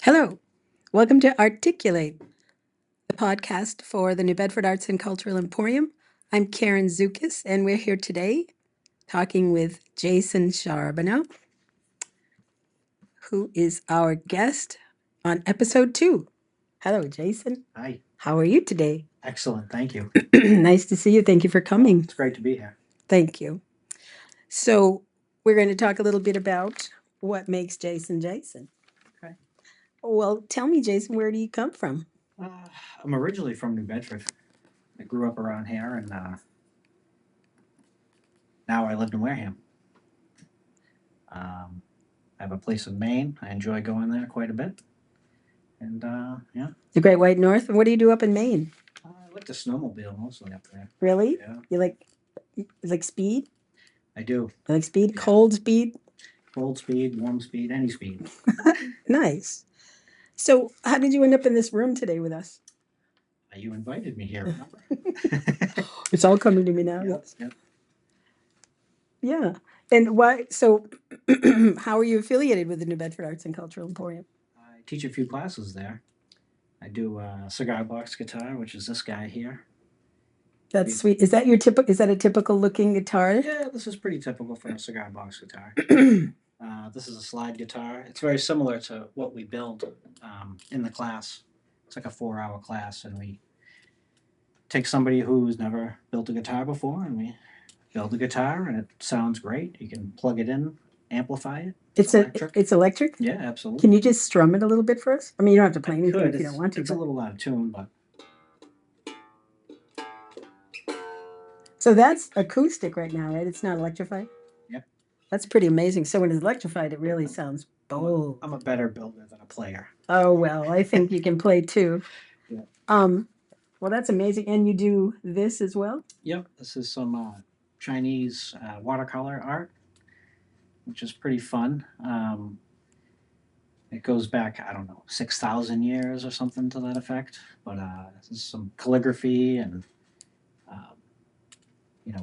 Hello, welcome to Articulate, the podcast for the New Bedford Arts and Cultural Emporium. I'm Karen Zukas, and we're here today talking with Jason Charbonneau, who is our guest on episode 2. Hello, Jason. Hi. How are you today? Excellent. Thank you. Nice to see you. Thank you for coming. It's great to be here. Thank you. So, we're going to talk a little bit about what makes Jason Jason. Okay. Well, tell me, Jason, where do you come from? I'm originally from New Bedford. I grew up around here, and now I live in Wareham. I have a place in Maine. I enjoy going there quite a bit. And yeah, The Great White North. And what do you do up in Maine? I like to snowmobile mostly up there. Really? Yeah, You like speed? I do. You like speed? Yeah. Cold speed? Cold speed, warm speed, any speed. Nice. So, how did you end up in this room today with us? You invited me here, remember? It's all coming to me now. Yep, Yes. yep. Yeah. And why? So, how are you affiliated with the New Bedford Arts and Cultural Emporium? I teach a few classes there. I do Cigar Box Guitar, which is this guy here. That's sweet. Is that your typical? Is that a typical looking guitar? Yeah, this is pretty typical for a cigar box guitar. This is a slide guitar. It's very similar to what we build in the class. It's like a 4-hour class, and we take somebody who's never built a guitar before, and we build a guitar, and it sounds great. You can plug it in, amplify it. It's electric. It's electric. Yeah, absolutely. Can you just strum it a little bit for us? I mean, you don't have to play anything Could. if you don't want to. It's a little out of tune, but so that's acoustic right now, right? It's not electrified. Yep. That's pretty amazing. So when it's electrified, it really sounds bold. I'm a better builder than a player. Oh well, I think you can play too. Yeah. Well, that's amazing. And you do this as well? Yep. This is some Chinese watercolor art, which is pretty fun. It goes back, I don't know, 6,000 years or something to that effect. But this is some calligraphy and,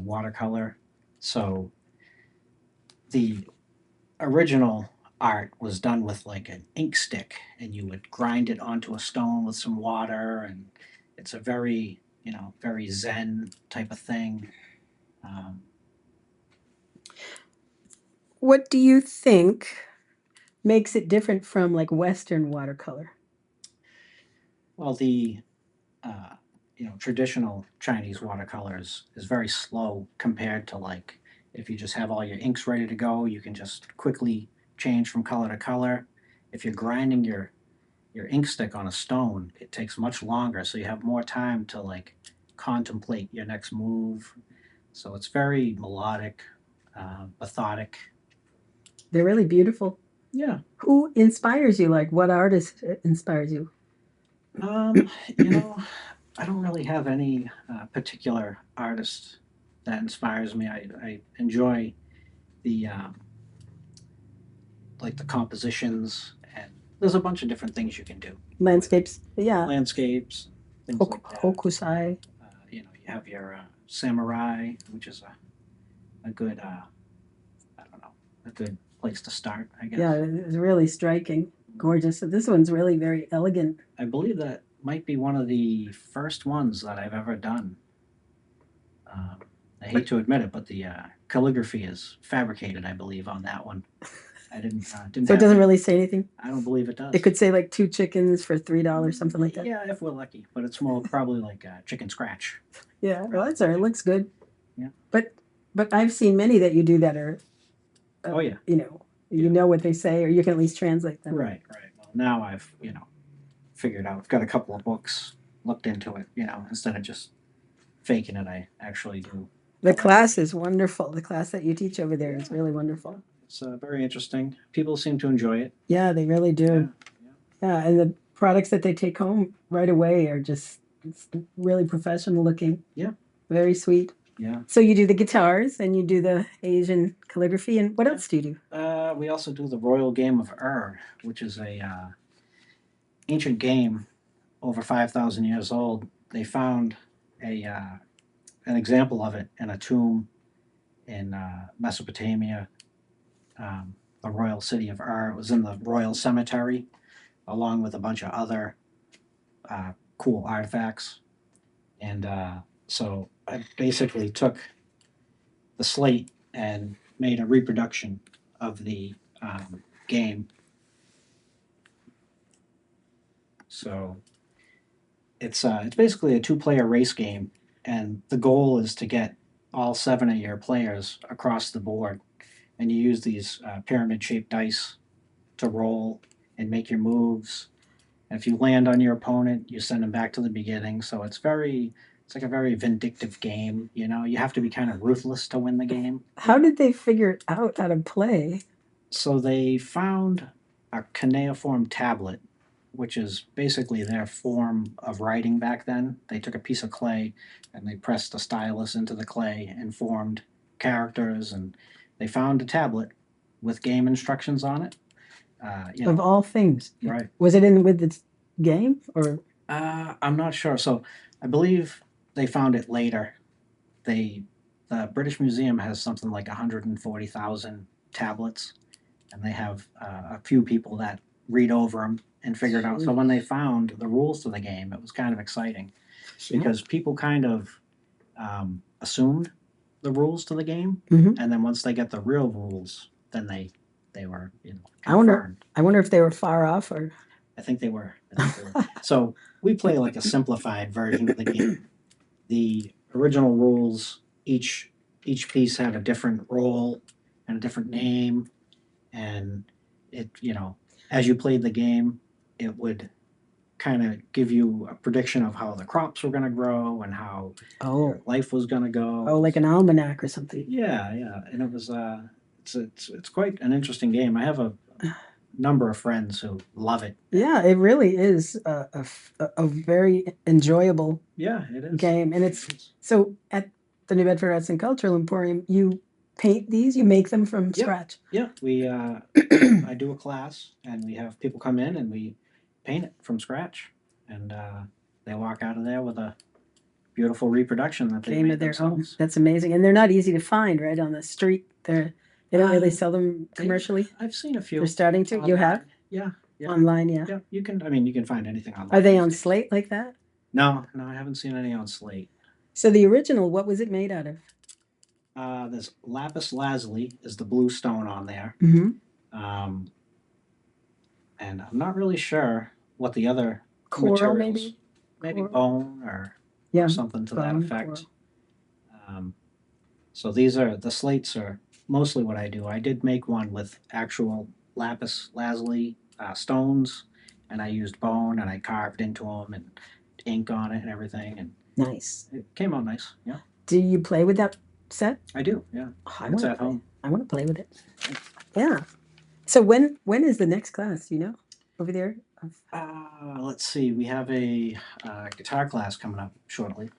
watercolor. So the original art was done with like an ink stick, and you would grind it onto a stone with some water, and it's a very, very Zen type of thing. What do you think makes it different from like Western watercolor? Well, the traditional Chinese watercolors is very slow compared to like if you just have all your inks ready to go, you can just quickly change from color to color. If you're grinding your ink stick on a stone, it takes much longer, so you have more time to like contemplate your next move. So it's very melodic, methodic. They're really beautiful. Yeah. Who inspires you? Like, what artist inspires you? I don't really have any particular artist that inspires me. I enjoy the like the compositions, and there's a bunch of different things you can do. Landscapes, yeah. Landscapes, things like that. Hokusai. You have your samurai, which is a good I don't know, a good place to start, I guess. Yeah, it's really striking, gorgeous. So this one's really very elegant. I believe that might be one of the first ones that I've ever done. I hate to admit it, but the calligraphy is fabricated, I believe, on that one. I didn't. So it doesn't really say anything. I don't believe it does. It could say like 2 chickens for $3, something like that. Yeah, if we're lucky, but it's more probably like chicken scratch. Yeah, well, that's all right. It looks good. Yeah. But I've seen many that you do that are. Oh yeah. You know what they say, or you can at least translate them. Right. Well, now I've figured out. I've got a couple of books, looked into it. Instead of just faking it, I actually do. The class is wonderful. The class that you teach over there is really wonderful. It's very interesting. People seem to enjoy it. Yeah, they really do. Yeah, and the products that they take home right away are just really professional looking. Yeah. Very sweet. Yeah. So you do the guitars and you do the Asian calligraphy, and what else do you do? We also do the Royal Game of which is a ancient game over 5,000 years old. They found an example of it in a tomb in Mesopotamia, the royal city of It was in the royal cemetery along with a bunch of other cool artifacts. And so I basically took the slate and made a reproduction of the game. So it's basically a two-player race game, and the goal is to get all 7 of your players across the board. And you use these pyramid-shaped dice to roll and make your moves. And if you land on your opponent, you send them back to the beginning. So it's like a very vindictive game. You know, you have to be kind of ruthless to win the game. How did they figure out how to play? So they found a cuneiform tablet, which is basically their form of writing back then. They took a piece of clay and they pressed a stylus into the clay and formed characters, and they found a tablet with game instructions on it. Of all things, right? Was it in with the game or? I'm not sure. So I believe they found it later. The British Museum has something like 140,000 tablets, and they have a few people that read over them and figure it out. So when they found the rules to the game, it was kind of exciting because people kind of assumed the rules to the game, and then once they get the real rules, then they were confirmed. I wonder if they were far off or. I think they were. So we play like a simplified version of the game. The original rules, each piece had a different role and a different name, and it, as you played the game, it would kind of give you a prediction of how the crops were going to grow and how your life was going to go. Oh, like an almanac or something. Yeah, and it was it's quite an interesting game. I have a number of friends who love it. Yeah, it really is a very enjoyable game, and it's so at the New Bedford Arts and Cultural Emporium. You paint these, you make them from scratch. Yeah, we I do a class, and we have people come in and we paint it from scratch, and they walk out of there with a beautiful reproduction that they made themselves. That's amazing, and they're not easy to find right on the street. They don't really sell them commercially. I've seen a few. They're starting to. You have? Yeah. Online, yeah. Yeah, you can. I mean, you can find anything online. Are they on slate like that? No, I haven't seen any on slate. So the original, what was it made out of? There's lapis lazuli is the blue stone on there. And I'm not really sure what the other coral, materials. Maybe bone or something to that effect. So the slates are mostly what I do. I did make one with actual lapis lazuli stones, and I used bone and I carved into them and ink on it and everything, and nice. It came out nice. Yeah. Do you play with that set? I do. Yeah. It's at home. I want to play with it. Yeah. So when is the next class? Over there. Let's see. We have a guitar class coming up shortly,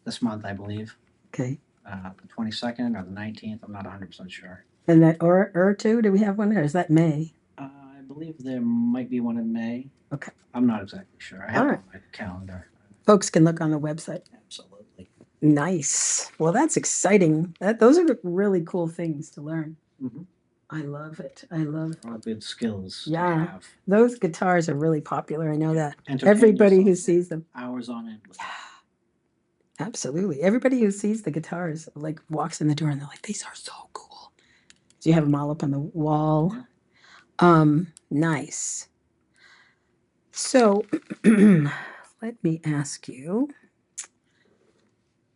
this month, I believe. Okay. The 22nd or the 19th. I'm not 100% sure. And that or two? Do we have one, or is that May? I believe there might be one in May. Okay. I'm not exactly sure. I have it on my calendar. Folks can look on the website. Absolutely. Nice. Well, that's exciting. Those are really cool things to learn. I love it. All good skills. Yeah. To have. Those guitars are really popular. I know that. Everybody who sees them. Hours on end. Yeah. Absolutely. Everybody who sees the guitars walks in the door and they're like, these are so cool. So you have them all up on the wall. Yeah. Nice. So let me ask you.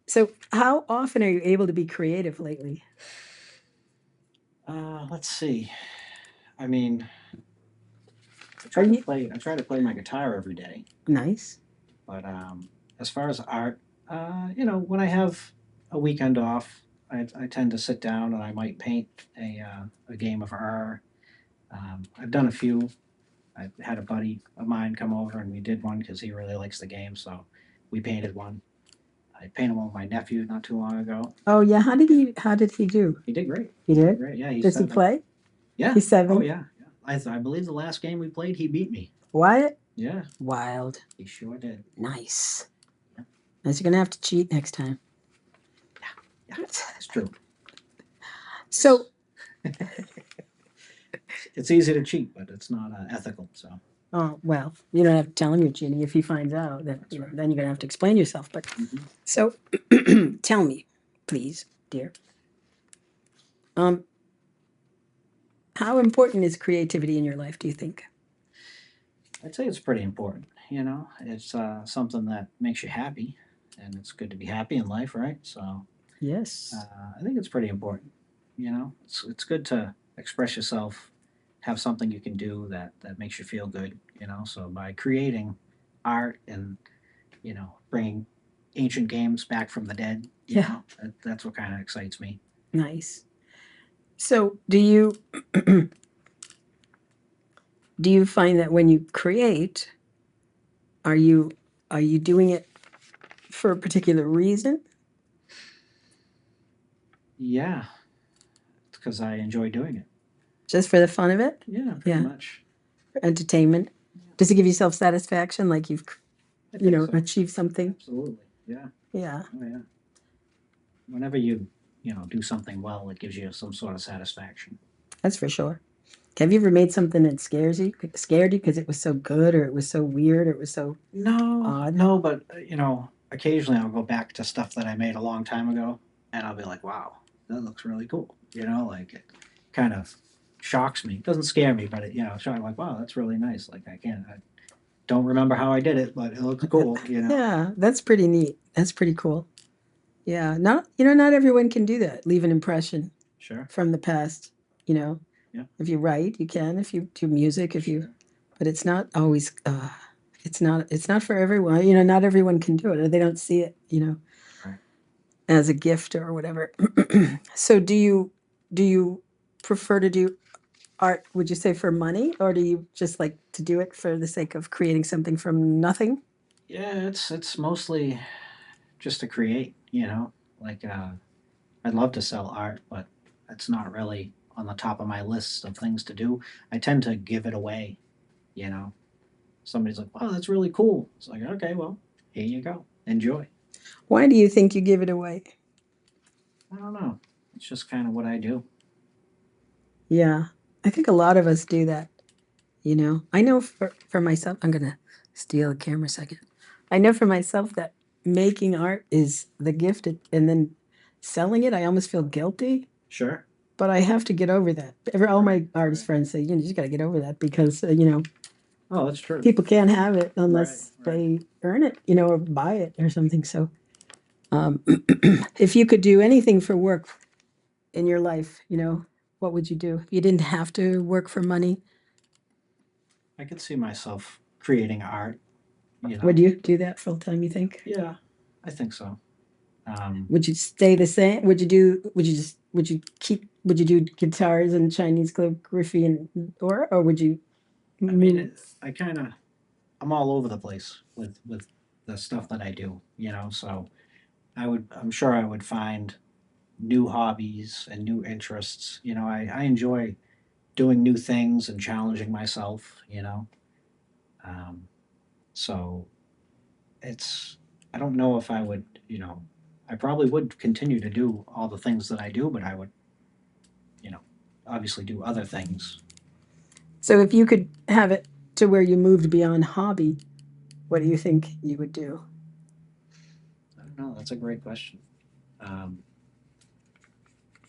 So how often are you able to be creative lately? Let's see. I mean, I try to play my guitar every day. Nice. But as far as art, when I have a weekend off, I tend to sit down and I might paint a game of art. I've done a few. I had a buddy of mine come over and we did one because he really likes the game, so we painted one. I painted one with my nephew not too long ago. Oh yeah, how did he do? He did great. He did? Great. Yeah. Does he play? Yeah. He's 7. Oh yeah. I believe the last game we played, he beat me. What? Yeah. Wild. He sure did. Nice. Yeah. You're gonna have to cheat next time. Yeah, that's true. So it's easy to cheat, but it's not ethical. So Oh, well, you don't have to tell him you're cheating. If he finds out, then That's right. then you're gonna have to explain yourself. But Mhm. so, tell me, please, dear, um, how important is creativity in your life? Do you think? I'd say it's pretty important. You know, it's something that makes you happy, and it's good to be happy in life, right? So Yes. I think it's pretty important. You know, it's good to express yourself, have something you can do that makes you feel good. You know, so by creating art and bringing ancient games back from the dead, Yeah. that's what kind of excites me. Nice. So, do you find that when you create, are you are you doing it for a particular reason? Yeah, because I enjoy doing it. Just for the fun of it? Yeah, pretty Yeah. much. For entertainment? Does it give you self satisfaction, like you've I think so. achieved something? Absolutely. Yeah. Yeah, Oh yeah. Whenever you do something well, it gives you some sort of satisfaction. that's for sure. Have you ever made something that scared you because it was so good, or it was so weird, or it was so No, odd? no, but occasionally I'll go back to stuff that I made a long time ago, and I'll be like, "Wow, that looks really cool." Like it kind of shocks me. It doesn't scare me, but shocks like, "Wow, that's really nice." Like I don't remember how I did it, but it looks cool. Yeah, that's pretty neat. That's pretty cool. Yeah, not everyone can do that. Leave an impression Sure. from the past. You know, Yeah. if you write, you can. If you do music, if you, Sure. but it's not always. It's not for everyone. Not everyone can do it, or they don't see it. Right. As a gift or whatever. So, do you prefer to do art? Would you say for money, or do you just like to do it for the sake of creating something from nothing? Yeah, it's mostly just to create. Like I'd love to sell art, but it's not really on the top of my list of things to do. I tend to give it away. You know, Somebody's like, "Wow, that's really cool." It's like, okay, well, here you go, enjoy. Why do you think you give it away? I don't know. It's just kind of what I do. Yeah, I think a lot of us do that. I know for myself, I'm gonna steal a camera a second. I know for myself that making art is the gift, and then selling it, I almost feel guilty. Sure. But I have to get over that. All Right. my artist Right. friends say, you just got to get over that because, Oh, that's true. people can't have it Right. unless Right. they earn it, or buy it or something. So, um, if you could do anything for work in your life, what would you do? If you didn't have to work for money, I could see myself creating art. You would know. you do that full time, you think? Yeah, I think so. Um, Would you stay the same? Would you do guitars and Chinese calligraphy or would you I mean, move? I'm all over the place with the stuff that I do. So I'm sure I would find new hobbies and new interests. I enjoy doing new things and challenging myself. Um, so it's I don't know if I would. I probably would continue to do all the things that I do, but I would you know obviously do other things. So if you could have it to where you moved beyond hobby, what do you think you would do? I don't know. That's a great question. Um,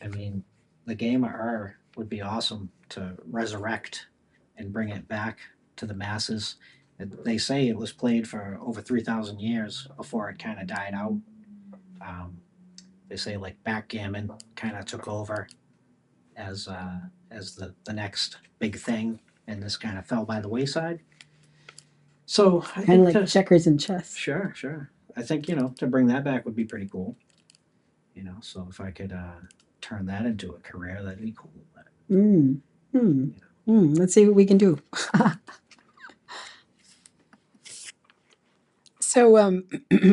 I mean, the game of R would be awesome to resurrect and bring it back to the masses. They say it was played for over 3,000 years before it kind of died out. Um, they say like backgammon kind of took over as the next big thing, and this kind of fell by the wayside. So I Kind of think like to checkers and chess. sure. I think to bring that back would be pretty cool. So if I could turn that into a career, that'd be cool. Mm. Hmm. You know. Let's see what we can do. So,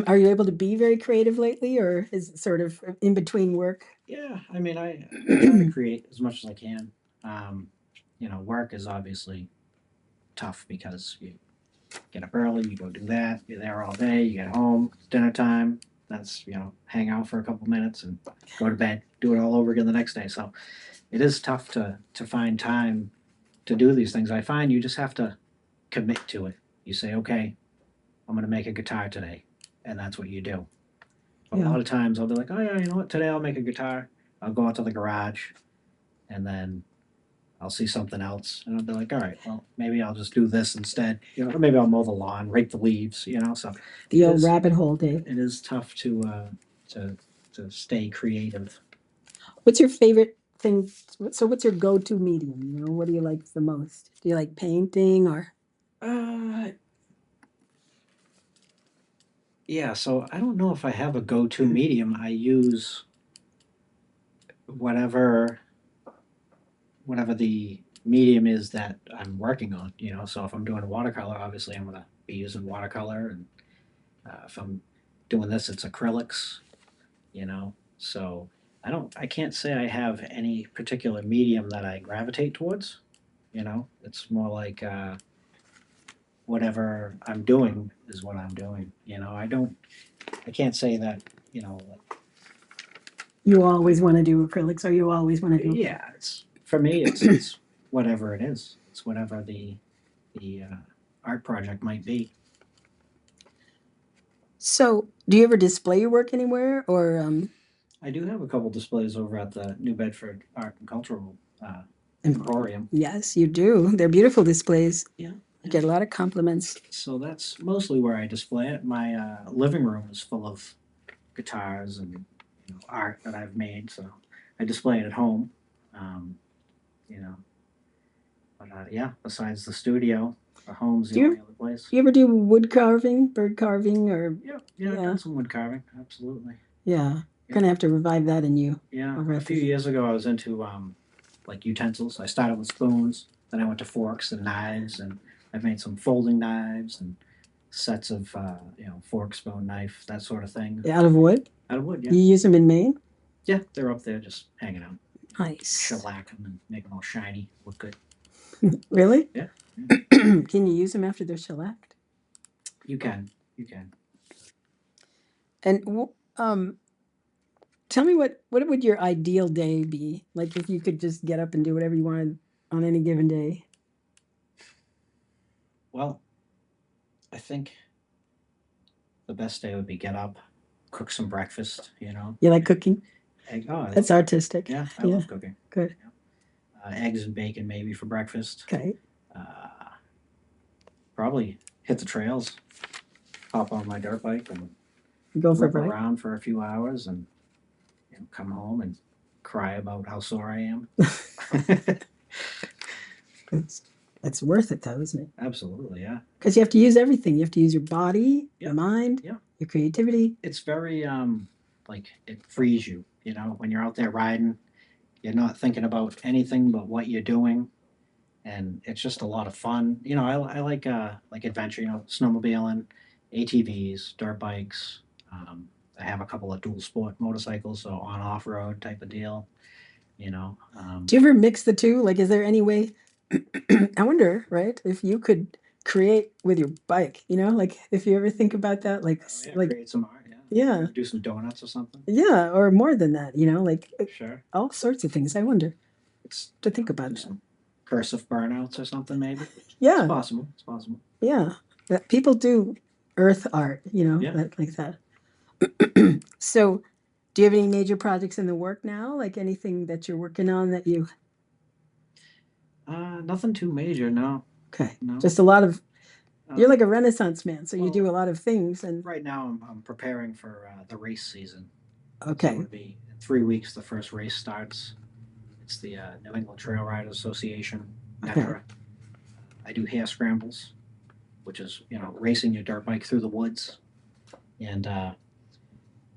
are you able to be very creative lately, or is it sort of in between work? Yeah, I mean, I try to create as much as I can. Um, work is obviously tough because you get up early, you go do that, you're there all day, you get home, it's dinner time. That's hang out for a couple minutes and go to bed, do it all over again the next day. So it is tough to find time to do these things. I find you just have to commit to it. You say, okay, I'm going to make a guitar today, and that's what you do. But a Yeah. lot of times I'll be like, oh yeah, you know what? Today I'll make a guitar. I'll go out to the garage, and then I'll see something else, and I'll be like, all right, well, maybe I'll just do this instead. You know, or maybe I'll mow the lawn, rake the leaves. You know, so The it old is rabbit hole day. it is tough to to stay creative. What's your favorite thing? So, what's your go-to medium? You know, what do you like the most? Do you like painting or? Uh, yeah. So I don't know if I have a go-to medium. I use whatever whatever the medium is that I'm working on. You know, so if I'm doing watercolor, obviously I'm gonna be using watercolor, and if I'm doing this, it's acrylics. You know, so I can't say I have any particular medium that I gravitate towards. You know, it's more like whatever I'm doing is what I'm doing. You know, I can't say that. You know, like, You always want to do acrylics, or you always want to do. yeah, it's for me. It's whatever it is. It's whatever the art project might be. So, do you ever display your work anywhere, or I do have a couple displays over at the New Bedford Art and Cultural Emporium? Emporium. Yes, you do. They're beautiful displays. Yeah. You get a lot of compliments. So that's mostly where I display it. My living room is full of guitars and art that I've made. So I display it at home. Um, you know, but yeah, besides the studio, the home's Do the only you other place. you ever do wood carving, bird carving, or Yeah, yeah, I've yeah, done some wood carving. Absolutely. yeah? Yeah. Gonna have to revive that in you. Yeah, Over a at few the years ago, I was into like utensils. I started with spoons, then I went to forks and knives, and I've made some folding knives and sets of fork, spoon, knife, that sort of thing. out of wood. Out of wood, yeah. You use them in Maine. Yeah, they're up there just hanging out, Nice. shellac them and make them all shiny, look good. Really? Yeah, Can you use them after they're shellacked? you can, you can. And tell me what would your ideal day be like if you could just get up and do whatever you wanted on any given day? Well, I think the best day would be get up, cook some breakfast. You know, You like cooking? egg. Oh, I That's love. artistic. Yeah, I Yeah, love cooking. good. Eggs and bacon maybe for breakfast. Okay. Uh, Probably hit the trails, hop on my dirt bike and Go for rip break. around for a few hours, and come home and cry about how sore I am. It's worth it though, isn't it? Absolutely, yeah. Because you have to use everything. You have to use your body, Yeah. your mind, Yeah. your creativity. It's very like it frees you. You know, when you're out there riding, you're not thinking about anything but what you're doing, and it's just a lot of fun. You know, I like adventure. You know, snowmobiling, ATVs, dirt bikes. I have a couple of dual sport motorcycles, so on off road type of deal. You know, Do you ever mix the two? Like, is there any way? I wonder, right? If you could create with your bike, you know, like if you ever think about that, like, oh, yeah, like, create some art. Yeah, yeah, do some donuts or something. yeah, or more than that, you know, like Sure, all sorts of things. I wonder it's to think about do that. some cursive burnouts or something maybe. It's Yeah, possible. It's possible. yeah. That people do earth art, you know, Yeah. that like that. So, do you have any major projects in the work now? Like anything that you're working on that you? Nothing too major. No. Okay, No. just a lot of. You're Um, like a Renaissance man, so you well, do a lot of things. And right now I'm preparing for the race season. So okay, it'll be in 3 weeks. The first race starts. It's the New England Trail Riders Association, okay, NETRA. I do hair scrambles, which is racing your dirt bike through the woods, and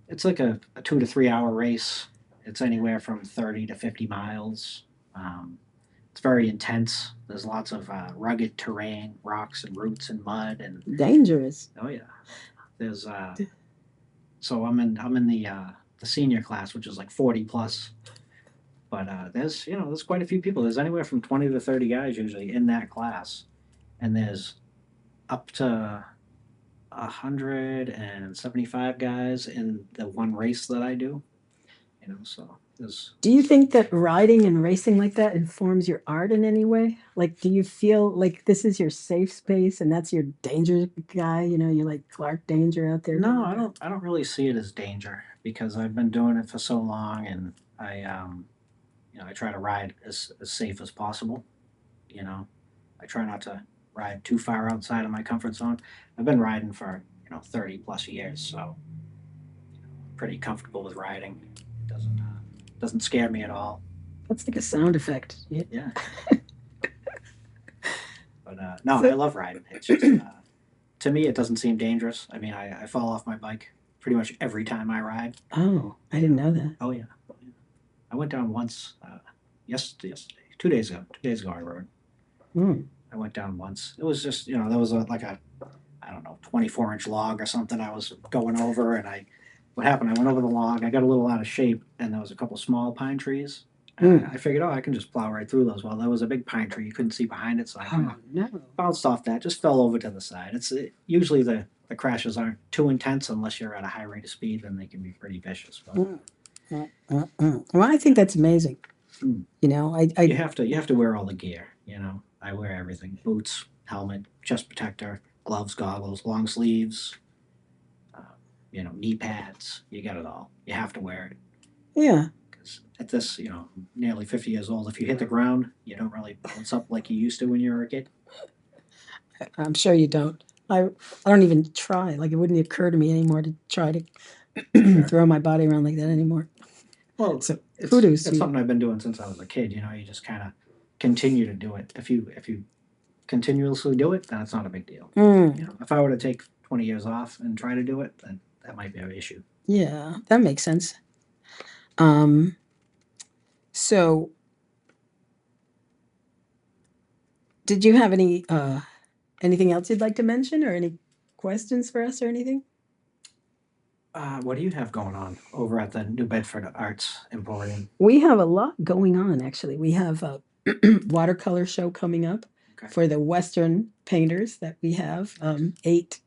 it's like a 2 to 3 hour race. It's anywhere from 30 to 50 miles. Um, it's very intense. There's lots of rugged terrain, rocks and roots and mud, and dangerous. oh yeah, there's so I'm in the senior class, which is like 40 plus. But there's quite a few people. There's anywhere from 20 to 30 guys usually in that class, and there's up to 175 guys in the one race that I do. So there's. Do you think that riding and racing like that informs your art in any way? Like, do you feel like this is your safe space and that's your danger guy? You're like Clark Danger out there. No, I don't really see it as danger because I've been doing it for so long, and I try to ride as safe as possible. You know, I try not to ride too far outside of my comfort zone. I've been riding for 30 plus years, so I'm pretty comfortable with riding. It doesn't scare me at all. That's like a sound effect. Yeah. But no, I love riding. It's just to me, it doesn't seem dangerous. I mean, I fall off my bike pretty much every time I ride. Oh, I didn't know that. Oh yeah. I went down once. Yesterday, 2 days ago. 2 days ago, I rode. Mm. I went down once. It was just, there was like a, I don't know, 24-inch log or something I was going over. And what happened? I went over the log. I got a little out of shape, and there was a couple small pine trees. And I figured, I can just plow right through those. Well, there was a big pine tree. You couldn't see behind it. So I bounced off that, just fell over to the side. Usually the crashes aren't too intense unless you're at a high rate of speed, then they can be pretty vicious. But Well, I think that's amazing. you have to wear all the gear. I wear everything: boots, helmet, chest protector, gloves, goggles, long sleeves, knee pads. You got it all. You have to wear it. Yeah. Because at this, nearly 50 years old, if you hit the ground, you don't really bounce up like you used to when you were a kid. I'm sure you don't. I don't even try. Like, it wouldn't occur to me anymore to try to throw my body around like that anymore. Well, so it's something I've been doing since I was a kid. You just kind of continue to do it. If you continuously do it, then it's not a big deal. If I were to take 20 years off and try to do it, then that might be an issue. Yeah, that makes sense. So did you have anything else you'd like to mention, or any questions for us or anything? What do you have going on over at the New Bedford Arts Emporium? We have a lot going on, actually. We have a watercolor show coming up for the Western painters that we have. 8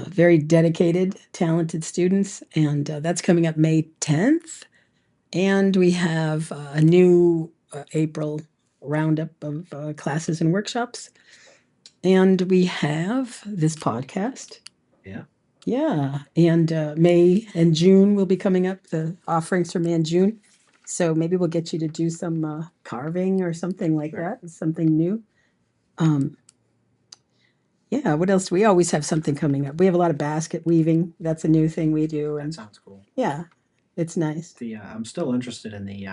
very dedicated, talented students, and that's coming up May 10th. And we have a new April roundup of classes and workshops. And we have this podcast. Yeah. Yeah. And May and June will be coming up, the offerings for May and June. So maybe we'll get you to do some carving or something like that, something new. Yeah, what else? We always have something coming up. We have a lot of basket weaving. That's a new thing we do. That And sounds cool. yeah, it's nice. I'm still interested in the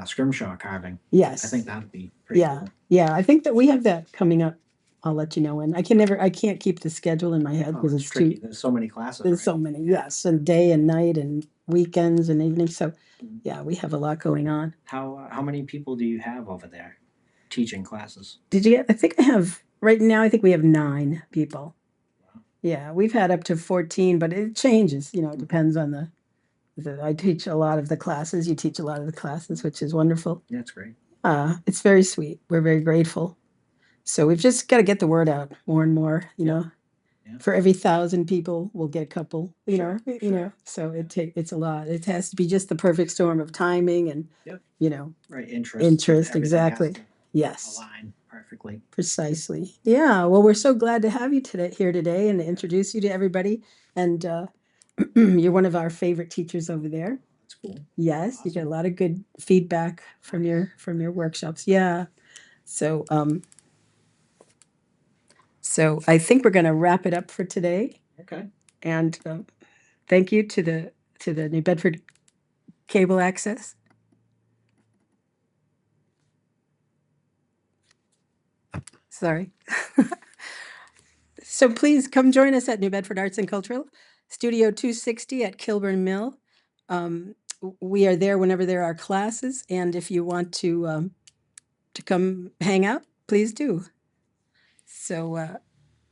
scrimshaw carving. Yes. I think that'd be pretty cool. Yeah, I think that we have that coming up. I'll let you know when. I can't keep the schedule in my head because it's tricky. There's so many classes. There's so many, yes, and day and night and weekends and evenings. So yeah, we have a lot going on. How many people do you have over there teaching classes? I think I have right now. I think we have 9 people. Wow. Yeah, we've had up to 14, but it changes. It depends on the. I teach a lot of the classes. You teach a lot of the classes, which is wonderful. Yeah, it's great. It's very sweet. We're very grateful. So we've just got to get the word out more and more. Yeah. For every 1,000 people, we'll get a couple. So it's a lot. It has to be just the perfect storm of timing and right interest. Exactly. Yes. Align perfectly. Precisely. Yeah. Well, we're so glad to have you here today and to introduce you to everybody. And you're one of our favorite teachers over there. That's cool. Yes, awesome. You get a lot of good feedback from your workshops. Yeah. So I think we're going to wrap it up for today. Okay. And thank you to the New Bedford Cable Access. Sorry. So please come join us at New Bedford Arts and Cultural, Studio 260 at Kilburn Mill. We are there whenever there are classes, and if you want to come hang out, please do. So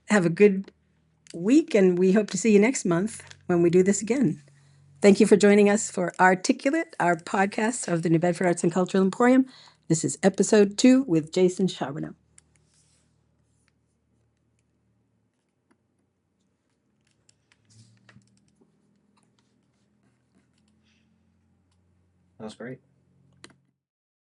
have a good week, and we hope to see you next month when we do this again. Thank you for joining us for Articulate, our podcast of the New Bedford Arts and Cultural Emporium. This is episode 2 with Jason Charbonneau. That was great.